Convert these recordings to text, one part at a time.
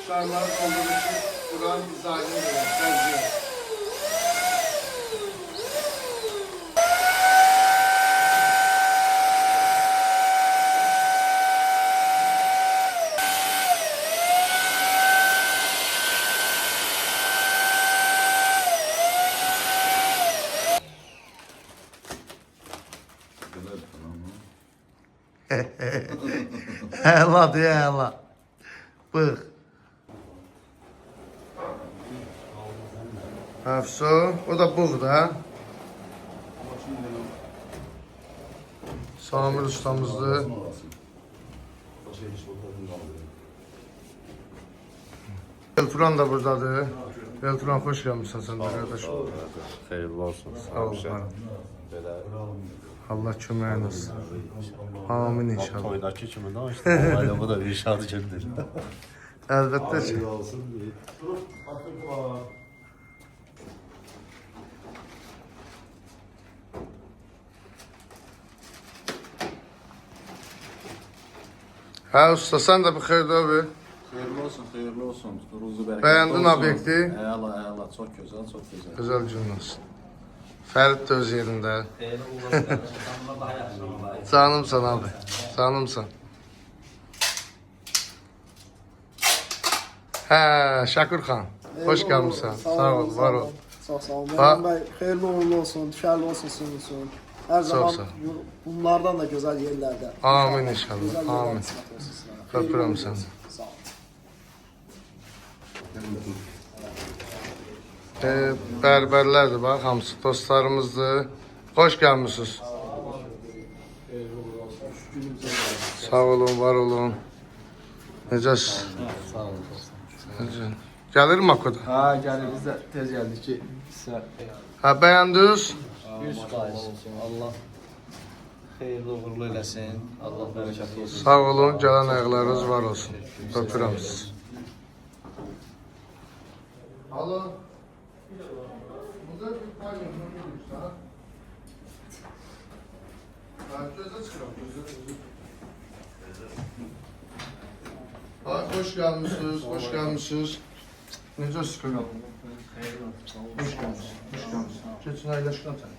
Şarlar olduğu için buran izahını verir. Hela diye hela. Bık. Hafso, o da bık da. Samir ustamızdı. Elturan da buradadır. Elturan hoş gelmişsin sen de kardeş. Hayırlı olsun. Sağ ol. Allah köməyin olsun. Amin inşallah. Toydakı kimi danıştın? Ayda bu da bir şadı gündür. Əlbəttə ki. Hayırlı olsun. Hə usta, sən də bir xeyir abi. Hayırlı olsun, hayırlı olsun. Ruzu bereketli Beğendin olsun. obyekti? Eyvallah, çok güzel, çok güzel. Gözəl gün olsun. Fərid də öz yerində. Canımsan abi. Canımsan. Hə, Şakir xan. Hoş gəlmişsən. Sağ ol, var ol. Çok sağ olun. Mehman Bey, hayırlı uğurlu olsun, düşerli olsun sizin için. Her zaman sağ ol. bunlardan da güzel yerlerde. Amin inşallah, Güzel amin. yerler kısmet olsun sana. Öpürüm Hayırlı seni. olsun. Sağ olun. Bərbərlərdir bax, hamısı dostlarımızdır. Xoş gəlmisiniz. Sağ olun, var olun. Necəsiz? Sağ olun. Necə? Gəlir Makoda. Ha gəlir biz də tez gəldik ki, sizə Hə, bəyəndiniz? 100%. Allah xeyirli uğurlu eləsin. Allah bərəkətli olsun. Sağ olun, gələn ayaqlarınız var olsun. Öpürəm sizi. Alo. Burada bir paylaşım olursa. Gözə çıxıram, gözə. Hoş gəlmisiniz, hoş gəlmisiniz. Necə sıxıram? Hoş gəlmisiniz, hoş gəlmisiniz. Keçin əyləşqən sən.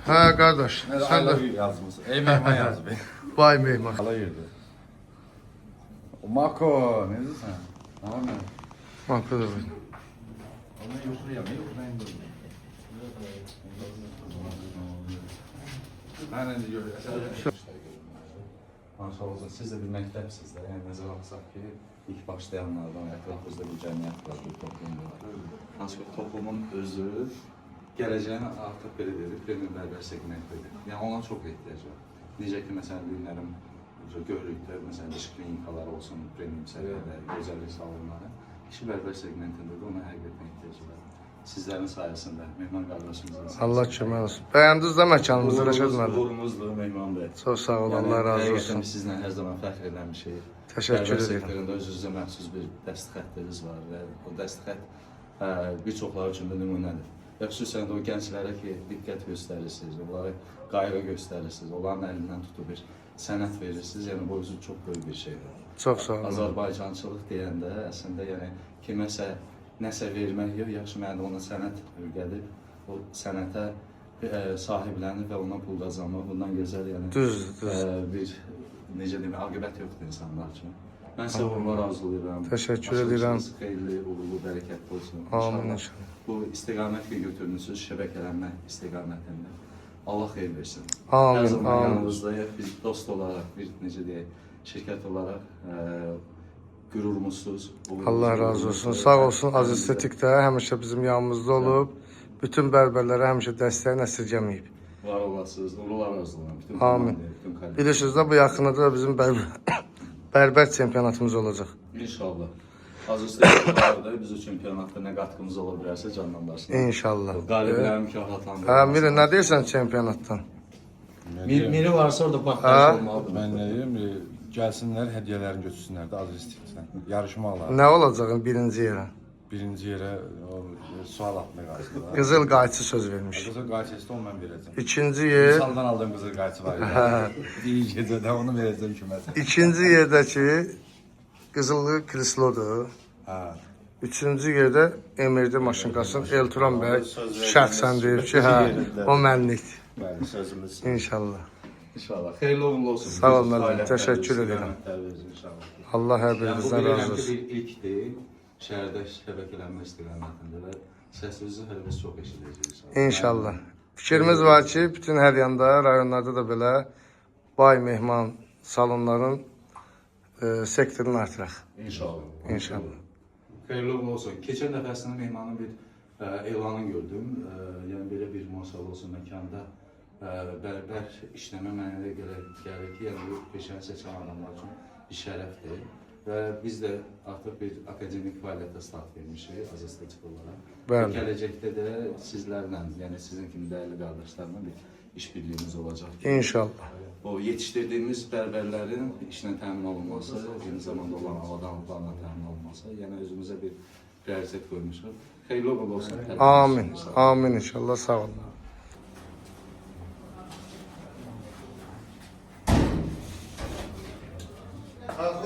Hə, qardaş, sən də yazmış. Ey mehman yazmış. vay meyman. Alayırdı. Mako, ne diyorsun sen? Tamam mı? Makoda var. Onu yoklayayım, yoklayayım. Ben ne diyorum? Maşallah, siz de bir məktəbsiniz də, yəni nəzər alsaq ki, ilk başlayanlardan ətrafımızda bir cəmiyyət var, bir toplum var. Hansı ki, toplumun özü gələcəyini artıq belə deyir, premium bərbər segmentidir. Yəni ona çox ehtiyac var. Necə ki, məsələn, günlərim görürük də, məsələn, iş klinikaları olsun, premium səviyyədə, gözəllik salonları. İşi bərbər segmentində də ona həqiqətən ehtiyac var. Sizlərin sayəsində, Mehman qardaşımızın sayəsində. Allah kömək olsun. Bəyəndiniz də məkanımızı Rəşad müəllim. Uğurumuzdur Mehman bəy. Çox sağ olun, Allah razı olsun. Həqiqətən sizlə hər zaman fəxr eləmişik. Təşəkkür Bərbər edirəm. sektorunda öz-özünüzə məxsus bir dəst xəttiniz var və o dəst xətt bir çoxları üçün də nümunədir. Və xüsusən də o gənclərə ki, diqqət göstərirsiniz, onlara qayğı göstərirsiniz, onların əlindən tutub bir sənət verirsiniz, yəni bu özü çox böyük bir şeydir. Çox sağ olun. Azərbaycançılıq deyəndə əslində yəni kiməsə nəsə vermək yox, yaxşı mənada ona sənət öyrədib, o sənətə sahiblənib və ona pul qazanmaq bundan gözəl yəni Düzdür, bir necə deyim, aqibət yoxdur insanlar üçün. Mən sizə uğurlar arzulayıram. Təşəkkür edirəm. Başınız xeyirli, uğurlu, bərəkətli olsun. Amin İnşallah inşallah. bu istiqamət ki götürmüsünüz şəbəkələnmə istiqamətində. Allah xeyir versin. Amin, Hər zaman amin. yanınızdayıq. Biz dost olaraq, bir necə deyək, şirkət olaraq qürurumuzsuz. Allah razı olsun. Sağ olsun Aziz Estetik də həmişə bizim yanımızda olub. Bütün bərbərlərə həmişə dəstəyin əsirgəməyib. Var olasınız, uğurlar arzulayıram. Bütün Amin. komandaya, bütün kollektivə. Bilirsiniz də bu yaxınlarda da bizim bərbər çempionatımız olacaq. İnşallah. Azizliklərdə bizim çempionatda nə qatqımız ola bilərsə canlandırsın. İnşallah. Qaliblərin mükafatlandırılması. Hə, Miri, nə deyirsən çempionatdan? Miri varsa orada baxdaş olmalıdır. Ben ne diyeyim, gəlsinlər, hədiyyələrini götürsünlər də adrestikdən. Yarışma alar. Nə olacaq birinci yerə? birinci yerə o sual atmaq qarşısında. Qızıl qayçı söz vermiş. Qızıl qayçısı onu mən verəcəm. İkinci yer, İnsandan aldığım qızıl qayçı var. Bir gecədə onu verəcəm kiməsə. ikinci yerdəki qızıllı krislodur. Hə. Üçüncü yerdə Emirdi maşınkasının Elturan bəy şəxsən deyib ki, hə, o mənlikdir. Bəli, sözümüz. İnşallah. İnşallah. Xeyirli uğurlu olsun. Sağ olun, müəllim. Təşəkkür edirəm. İnşallah. Allah hər Yəni, bu birinizdən bilirəm razı ki, olsun. bir ilkdir. Şəhərdə şəbəkələnmə istiqamətində və səsinizi hələ biz çox eşidəcəyik. İnşallah. Fikrimiz var ki, bütün hər yanda, rayonlarda da belə bay mehman salonların sektorunu artıraq. İnşallah. İnşallah. Xeyirli uğurlu olsun. Keçən dəfəsində mehmanın bir elanını gördüm. Yəni belə bir maşallah olsun məkanda bərbər işləmə mənəyə gəlir ki, yəni bu peşəni seçən adamlar üçün bir şərəfdir. Və biz də artıq bir akademik fəaliyyətə start vermişik azestetik olaraq. Bəli. Gələcəkdə də sizlərlə, yəni sizin kimi dəyərli qardaşlarla bir işbirliyimiz olacaq. İnşallah. O yetişdirdiyimiz bərbərlərin işlə təmin olunması, eyni zamanda olan avadanlıqlarla təmin olunması, yəni özümüzə bir prioritet qoymuşuq. Xeyirli uğurlu olsun. Amin. Amin inşallah. Sağ olun.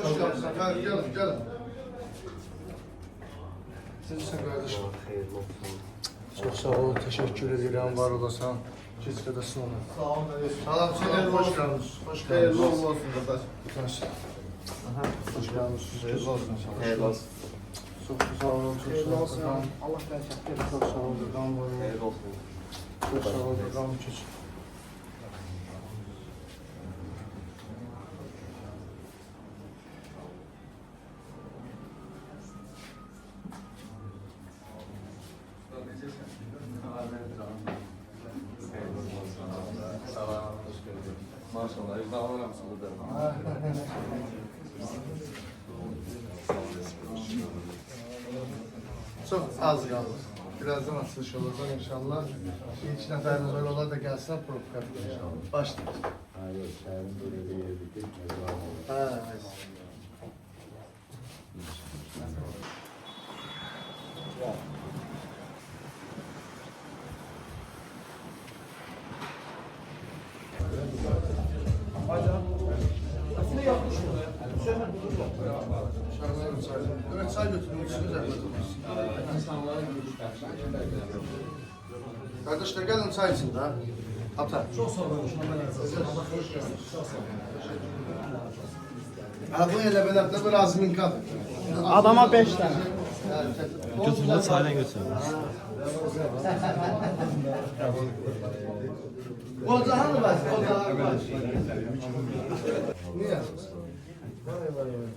Hoş geldiniz efendim. Gelin, gelin. Sizin kardeşim. Çok sağ olun. Teşekkür ederim. Var olasın. Keşke de sınavı. Sağ olun. Salam, selam. Hoş geldiniz. Hoş geldiniz. Hayırlı uğurlu olsun kardeş. Hoş geldiniz. Hayırlı olsun. Hayırlı olsun. Çok sağ olun. Çok sağ olun. Allah bereket. Çok sağ olun. Hayırlı olsun. Çok sağ olun. Maşallah, icralarım sılıdır. Çok az kaldı. Birazdan açılış olacak inşallah. Bir iki neferiniz öyle olar da gelsin provokatör inşallah. Başlayalım. Hayır, şəhərin böyle bir yeri ki, Ha, evet, çay götürmüşsünüz kardeşler gelin çay için de. Ata. Çok sağ olun. Bu elə belə də bir azminkadır. Adama 5 tane. Götürün çayla götürün. Koca hanı var? Koca var. Niye? Vay vay vay.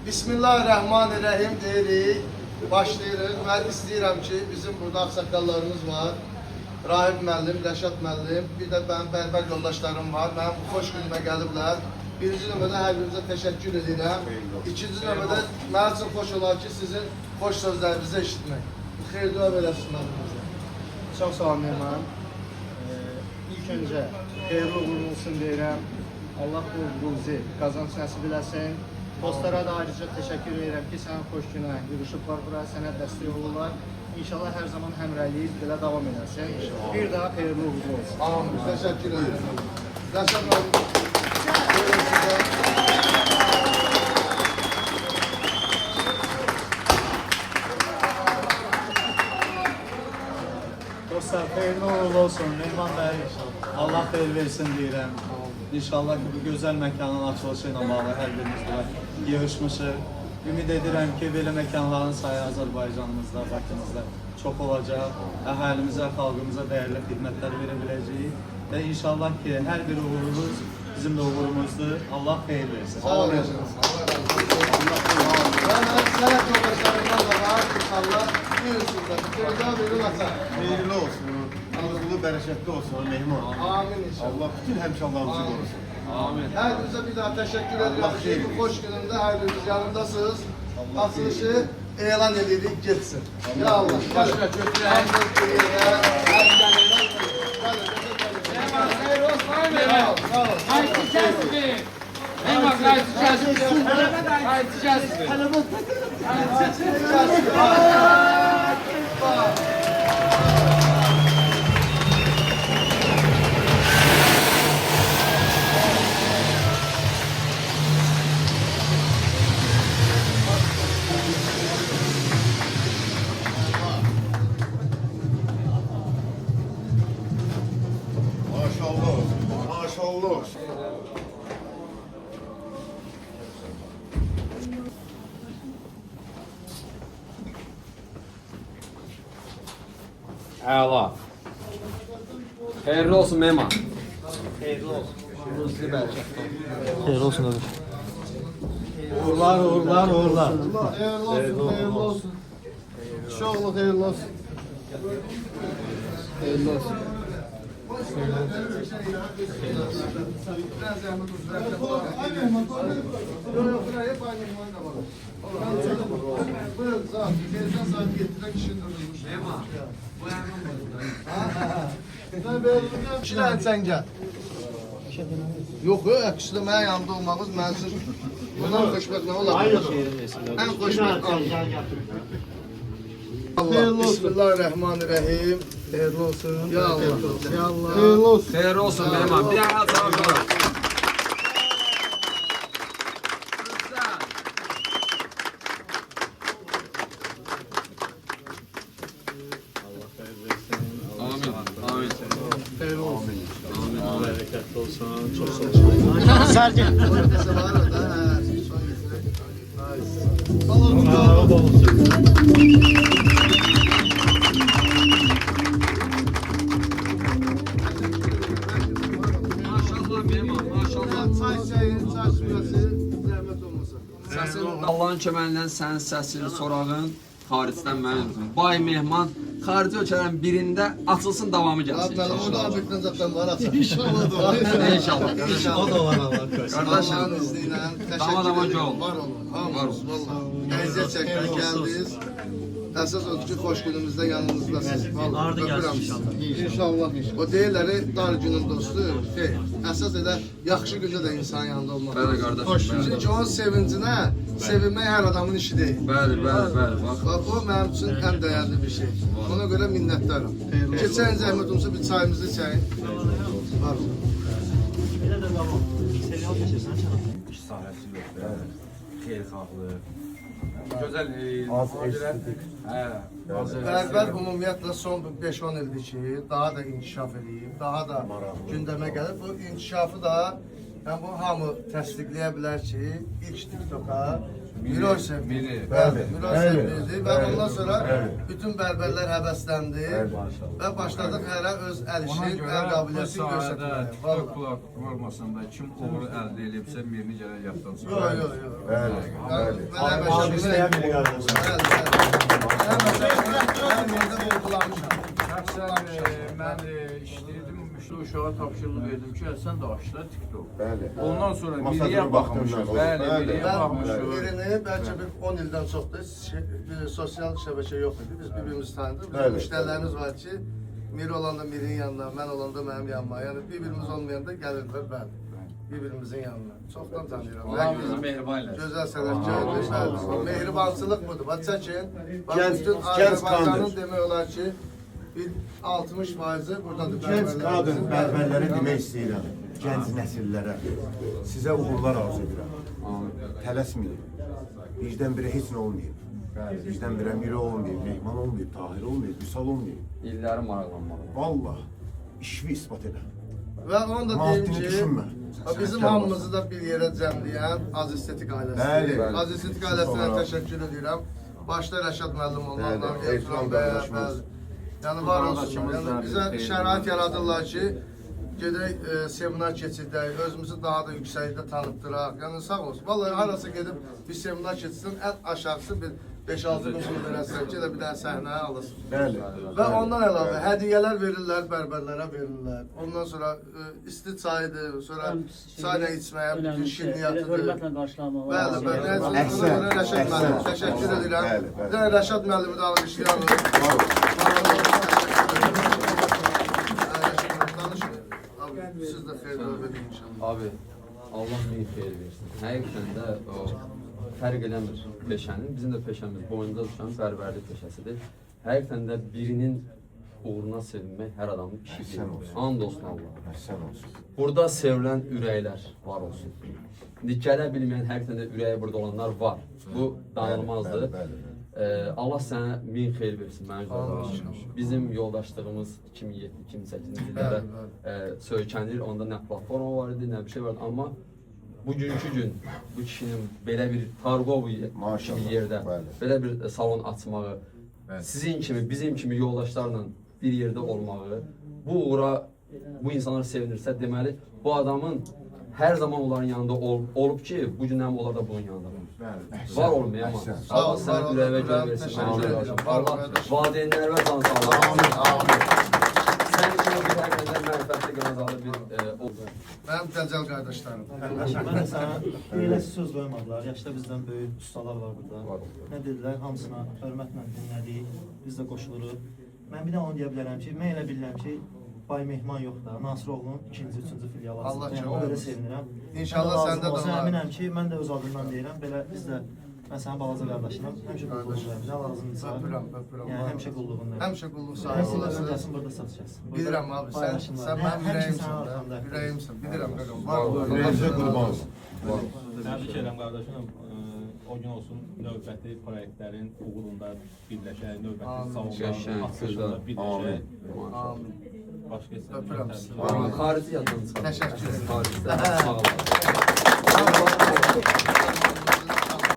Bismillahirrahmanirrahim deyirik, başlayırıq. Mən istəyirəm ki, bizim burada ağsaqqallarımız var. Rahib müəllim, Rəşad müəllim, bir də mənim bərbər yoldaşlarım var. Mənim bu xoş günümə gəliblər. Birinci növbədə hər birinizə təşəkkür edirəm. İkinci növbədə mənim üçün xoş olar ki, sizin xoş sözlərinizi eşitmək. Xeyir dua verəsiniz bizə. Çok sağ olun Mehman. İlk önce hayırlı uğurlu olsun deyirəm. Allah bu ruzi qazanç nəsib eləsin. Dostlara da ayrıca teşekkür ederim ki, sənin xoş günə yığışıblar bura, sənə dəstək olurlar. İnşallah hər zaman həmrəyliyiz, belə davam edərsən. Bir daha hayırlı uğurlu olsun. Amin. Təşəkkür edirəm. Rəşad müəllim. Dostlar, hayırlı uğurlu olsun. Mehman Bey, Allah xeyir versin deyirəm. İnşallah ki, bu gözəl məkanın açılışı ilə bağlı hər birimiz bura yığışmışıq. Ümid edirəm ki, belə məkanların sayı Azərbaycanımızda, Bakımızda çox olacaq. Əhalimizə, xalqımıza dəyərli xidmətlər verə biləcəyik. Və inşallah ki, hər bir uğurumuz bizim də uğurumuzdur. Allah xeyir versin. Sağ olasınız. Ben sana yoldaşlarımdan da var. İnşallah buyursunlar. Tezgah verin açar. Hayırlı olsun. Rızıqlı, bərəkətli olsun Mehman. Amin inşallah. Allah bütün həmşallarımızı qorusun. Her birinize bir daha teşekkür ediyorum. Bu hoş gününde her biriniz yanımdasınız. Açılışı elan edirik geçsin. Ya Allah. Başka götüren. Sağ ol. Maşallah olsun. Maşallah olsun. Əla. Xeyirli olsun Mehman. Uğurlar, uğurlar, uğurlar. Hayırlı olsun. Hayırlı olsun. İnşallah hayırlı olsun. Hayırlı olsun. Kişiler sen gel. Yok yok, yakışıklı mənə yanımda olmağınız mən üçün bundan xoşbəxt nə olar? Ən xoşbəxt an. Allah, Bismillahirrahmanirrahim. Hayırlı olsun. Ya Allah. Ya Allah. Hayırlı olsun. Xeyirli olsun Mehman. Bir daha sağ Amin. Amin. Hayırlı olsun. Bərəkətli olsun. Çox sağ olun. Sercan. Orada var o da. Ha, son getirək. Allah'ım Sağ olun. Maşallah Mehman. Maşallah. Çay sürəsi zəhmət olmasa. Səsin Allahın köməyindən sənin səsin, sorağın xaricdən mənim. Bay Mehman xarici ölkələrin birində açılsın, davamı gəlsin. Mən orada abikdən zaten var açar. İnşallah da var. İnşallah. O da var Allah koysun. Qardaşım. Allah'ın izniyle Dama dama teşekkür ol. ederim. Var olun. Hamınız valla. Əziyyət çəkmək gəldiniz. Əsas odur ki, xoş günümüzdə yanınızdasınız. Ardı gəlsin inşallah. İnşallah. O deyirləri dar günün dostu. Əsas elə yaxşı gündə də insan yanında olmaq. Bəli qardaşım. Bəli. Çünki onun sevincinə sevinmək hər adamın işi deyil. Bəli, bəli, bəli. Bax. Bax, o mənim üçün ən dəyərli bir şey. Ona görə minnətdaram. Keçən zəhmət olsa bir çayımızı içəyin. Var olun. İş sahəsi yoxdur. Xeyirxahlıq. Gözəl estetik. Hə. Bərbər ümumiyyətlə son 5-10 ildir ki, daha da inkişaf edib, daha da gündəmə gəlib. Bu inkişafı da bu hamı təsdiqləyə bilər ki, ilk TikTok'a Miroshev verdi və ondan sonra bütün bərbərlər həvəsləndi və başladıq hərə öz əl işini, əl qabiliyyətini göstərməyə. Kulak olmasında kim uğur əldə edibsə birini gələr yapdan sonra. Yox. Bəli. Mən həmişə İstəyən biri qardaşım. Şəxsən mən işləyirdim, müştə uşağa tapşırıq verdim ki, sən də açla TikTok. Bəli. Ondan sonra Masadırı biriyə baxmışıq. baxdın, Bəli, bəli. biriyə Ben baxmışıq. birini bəlkə bir 10 ildən çoxdur, bir sosial şəbəkə yox idi, biz bir-birimizi tanıdıq. Bizim Bəli. müştərilərimiz var ki, Miri olanda Mirinin yanına, mən olanda mənim yanıma, yəni bir-birimiz olmayanda gəlirdilər, bəli, bir-birimizin yanına. Çoxdan tanıyıram. Allah bizi mehriban eləsin. Gözəl sənətkardır, bəli. Mehribançılıq budur. Bax çəkin, bax Gənc- bütün gənc Azərbaycanın qandır. demək olar ki, bir 60%-i buradadır. Gənc qadın bərbərlərimizin. bərbərlərə demək istəyirəm. Gənc nəsillərə. Sizə uğurlar arzu edirəm. Tələsməyin. Birdən birə heç nə olmayıb. Birdən birə Miri olmayıb, Mehman olmayıb, Tahir olmayıb, Vüsal olmayıb. İlləri maraqlanmalı. Vallah, işvi ispat elə. Və onu da deyim Maddini ki, düşünmə. bizim hamımızı da bir yerə cəmləyən Az Estetik ailəsi. Bəli. Az Estetik ailəsinə təşəkkür edirəm. Başda Rəşad müəllim olmaqla, Bəli, Elfran Elfran bəy, qardaşımız. bəli. Yəni var olsunlar. Yəni bizə şərait yaradırlar ki, gedək seminar keçirdək, özümüzü daha da yüksəkdə tanıtdıraq. Yəni sağ olsun. Vallahi harasa gedib bir seminar keçirsin, ən aşağısı bir 5-6 min pul verəsən ki, bir dənə səhnəyə alırsın. Bəli. Və ondan əlavə hədiyyələr verirlər, bərbərlərə verirlər. Ondan sonra isti çaydır, sonra çayla içməyə, bütün şirniyyətidir. Hörmətlə qarşılamaq. Bəli, bəli. Rəşad müəllim, təşəkkür edirəm. Bir dənə Rəşad müəllimi də almışlayalım. Siz də xeyir verin inşallah. Abi, Allah min xeyir versin. Həqiqətən də o fərq eləmir peşənin. Bizim də peşəmiz boynunda düşən bərbərlik peşəsidir. Həqiqətən də birinin uğruna sevinmək hər adamın işidir. And olsun Allah. Əhsən olsun. Burada sevilən ürəklər var olsun. İndi gələ bilməyən həqiqətən də ürəyi burada olanlar var. Bu danılmazdır. Allah sənə min xeyir versin mənim qardaşım. Bizim yoldaşlığımız 2007-2008-ci illərdə söykənir. Onda nə platforma var idi, nə bir şey vardı. Amma bugünkü gün bu kişinin belə bir Targov kimi yerdə, belə bir salon açmağı, sizin kimi, bizim kimi yoldaşlarla bir yerdə olmağı, bu uğra bu insanlar sevinirsə, deməli bu adamın hər zaman onların yanında olub ki, bu gün həm onlar da bunun yanında var. Var olmaya ama. Allah sənə ürəyə göz versin. Allah valideynlərə və can sağlığı. Sən kimi bir həqiqətən mənfəətli qanazalı bir oldu. Mənim dəcəl qardaşlarım. Mən də sənə beləsi söz qoymadılar. Yaşda bizdən böyük ustalar var burada. Nə dedilər? Hamısına hörmətlə dinlədik. Biz də qoşuluruq. Mən bir də onu deyə bilərəm ki, mən elə bilirəm ki, Bay Mehman yox da, Nasiroğlu'nun 2-ci, 3-cü filialı Allah açıldı. çox Yəni, o qədər olsun. sevinirəm. İnşallah səndə də olsun. var. Əminəm ki, mən də öz adımdan deyirəm. Belə biz də, mən sənin balaca qardaşınam. Həmişə qulluğundayım. Nə lazımdırsa. Öpürəm. Yəni, həmişə qulluğundayım. Həmişə qulluq sahibi Həmişə olasın. gəlsin, burada satacaqsın. Bilirəm abi, sən mənim ürəyimsən. Ürəyimsən, bilirəm qaqam. Ürəyinizə qurban olsun. Təbrik edirəm qardaşım. O gün olsun növbəti proyektlərin uğurunda birləşək, növbəti salonların açılışında birləşək. Başqa Öpürəm istəyirəm. sizi. Xarici yaddan çıxardım. Təşəkkür ederim. Xaricdə sağ olun.